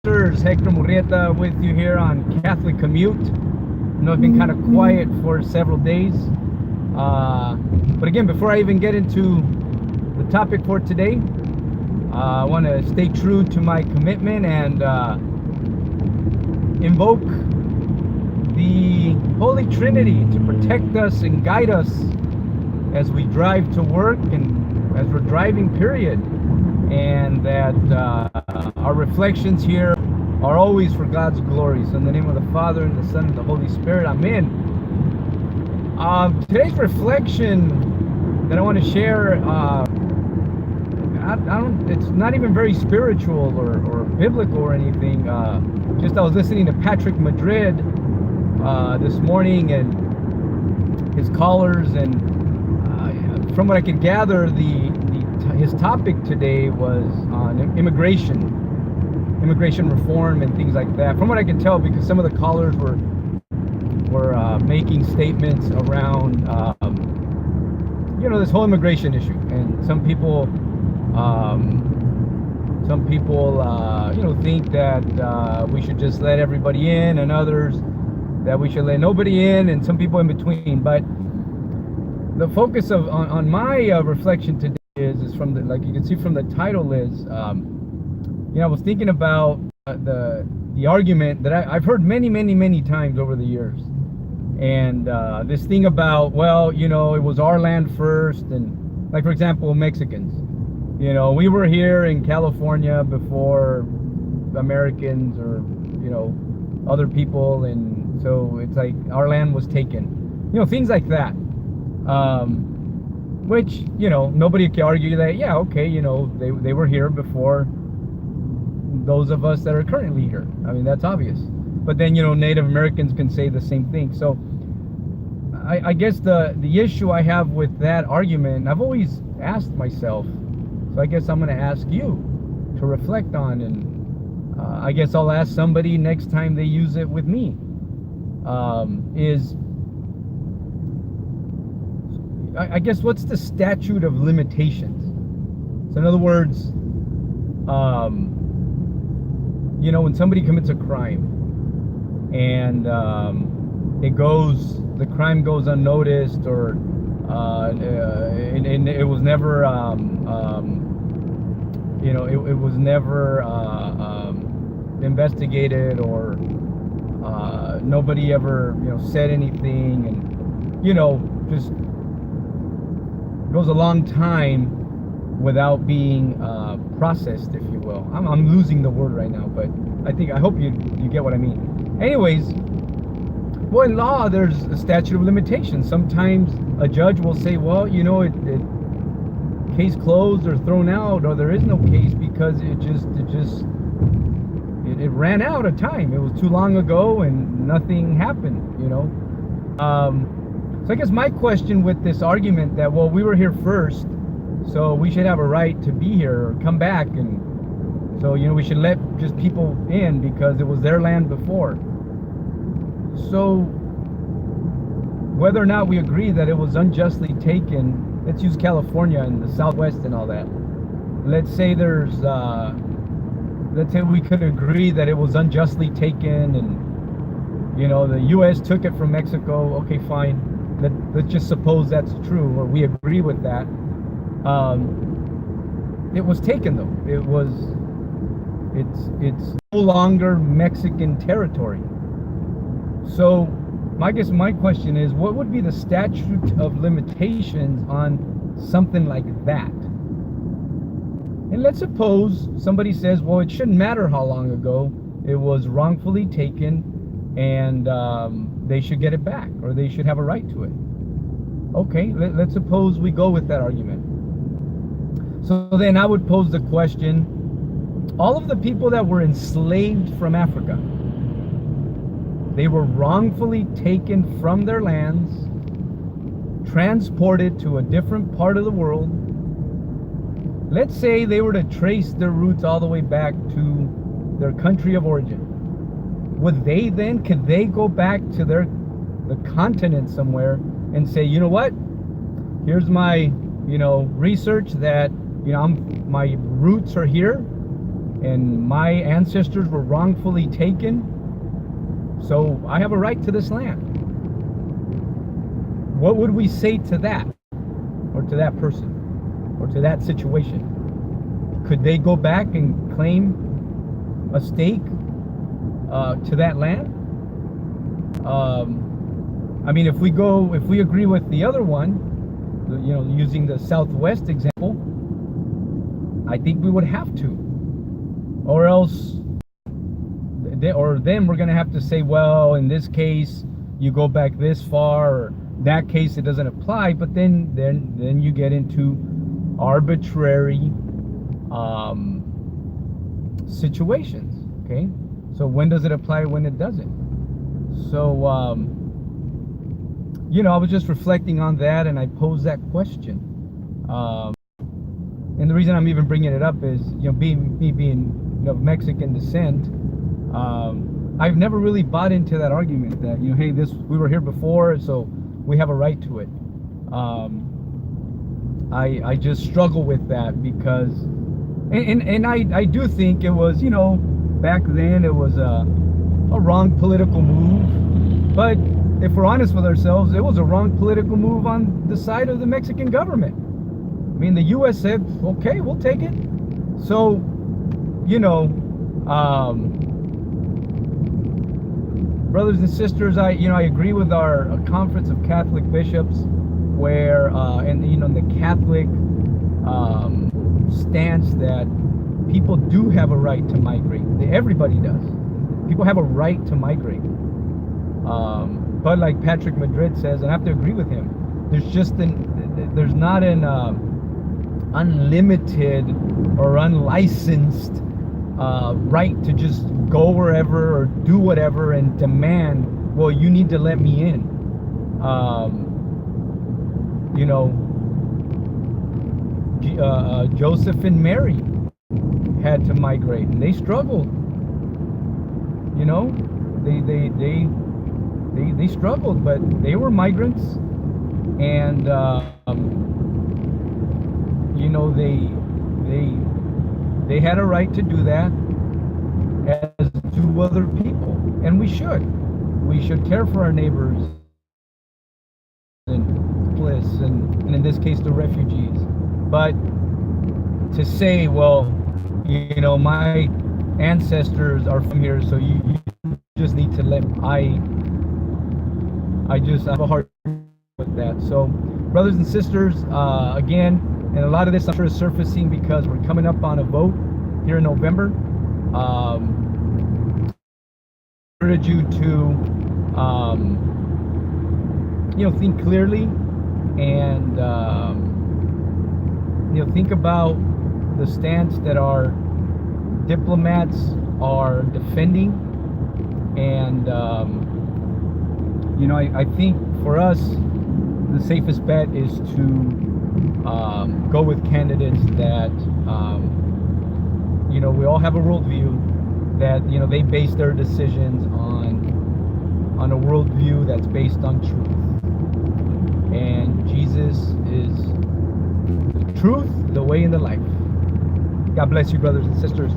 It's Hector Murrieta with you here on Catholic Commute. I know I've been kind of quiet for several days. But again, before I even get into the topic for today, I want to stay true to my commitment and invoke the Holy Trinity to protect us and guide us as we drive to work and as we're driving, period. And that our reflections here are always for God's glory. So in the name of the Father, and the Son, and the Holy Spirit, amen. Today's reflection that I want to share, it's not even very spiritual or biblical or anything. I was listening to Patrick Madrid this morning and his callers, and from what I could gather, his topic today was on immigration reform and things like that. From what I can tell, because some of the callers were making statements around this whole immigration issue, and some people think that we should just let everybody in, and others that we should let nobody in, and some people in between. But the focus on my reflection today is from like you can see from the title is I was thinking about the argument that I've heard many times over the years, and this thing about, well, it was our land first, and like, for example, Mexicans, we were here in California before Americans or other people, and so it's like our land was taken, things like that. Which, nobody can argue that, yeah, okay, they were here before those of us that are currently here. I mean, that's obvious. But then, Native Americans can say the same thing. So I guess the issue I have with that argument, I've always asked myself, so I guess I'm going to ask you to reflect on, and I guess I'll ask somebody next time they use it with me, I guess, what's the statute of limitations? So in other words, when somebody commits a crime and the crime goes unnoticed, or and it was never it was never investigated, or nobody ever said anything, and just goes a long time without being processed, if you will. I'm losing the word right now, but I hope you get what I mean. Anyways, well, in law, there's a statute of limitations. Sometimes a judge will say, well, case closed or thrown out, or there is no case because it ran out of time. It was too long ago and nothing happened, So I guess my question with this argument that, well, we were here first, so we should have a right to be here or come back, and so we should let just people in because it was their land before. So whether or not we agree that it was unjustly taken, let's use California and the Southwest and all that. Let's say let's say we could agree that it was unjustly taken, and the U.S. took it from Mexico. Okay, fine. Let's just suppose that's true, or we agree with that. It was taken, though. It's no longer Mexican territory. So I guess my question is, what would be the statute of limitations on something like that? And let's suppose somebody says, well, it shouldn't matter how long ago it was wrongfully taken, and they should get it back, or they should have a right to it. Okay, let's suppose we go with that argument. So then I would pose the question, all of the people that were enslaved from Africa, they were wrongfully taken from their lands, transported to a different part of the world. Let's say they were to trace their roots all the way back to their country of origin. Could they go back to the continent somewhere and say, you know what, here's my research that my roots are here, and my ancestors were wrongfully taken, so I have a right to this land. What would we say to that, or to that person, or to that situation? Could they go back and claim a stake to that land? I mean, if we agree with the other one, using the Southwest example, I think we would have to, or else, then we're going to have to say, well, in this case, you go back this far, or that case it doesn't apply. But then you get into arbitrary situations. Okay, so when does it apply, when it doesn't? So I was just reflecting on that, and I posed that question. And the reason I'm even bringing it up is, being of Mexican descent, I've never really bought into that argument that, hey, we were here before, so we have a right to it. I just struggle with that because, and I do think it was, back then it was a wrong political move. But if we're honest with ourselves, it was a wrong political move on the side of the Mexican government. I mean, the U.S. said, okay, we'll take it. So, brothers and sisters, I agree with our Conference of Catholic Bishops, where, and the Catholic stance that people do have a right to migrate. Everybody does. People have a right to migrate. But like Patrick Madrid says, and I have to agree with him, there's not an unlimited or unlicensed right to just go wherever or do whatever and demand, well, you need to let me in. Joseph and Mary had to migrate, and they struggled. They struggled, but they were migrants, and they had a right to do that, as do other people, and we should care for our neighbors and in this case the refugees. But to say, well, my ancestors are from here, so you just need to let I just have a hard time with that. So, brothers and sisters, again, and a lot of this I'm sure is surfacing because we're coming up on a vote here in November. I urge you to think clearly and think about the stance that our diplomats are defending. And I think for us the safest bet is to go with candidates that we all have a worldview, that they base their decisions on a worldview that's based on truth. And Jesus is the truth, the way, and the life. God bless you, brothers and sisters.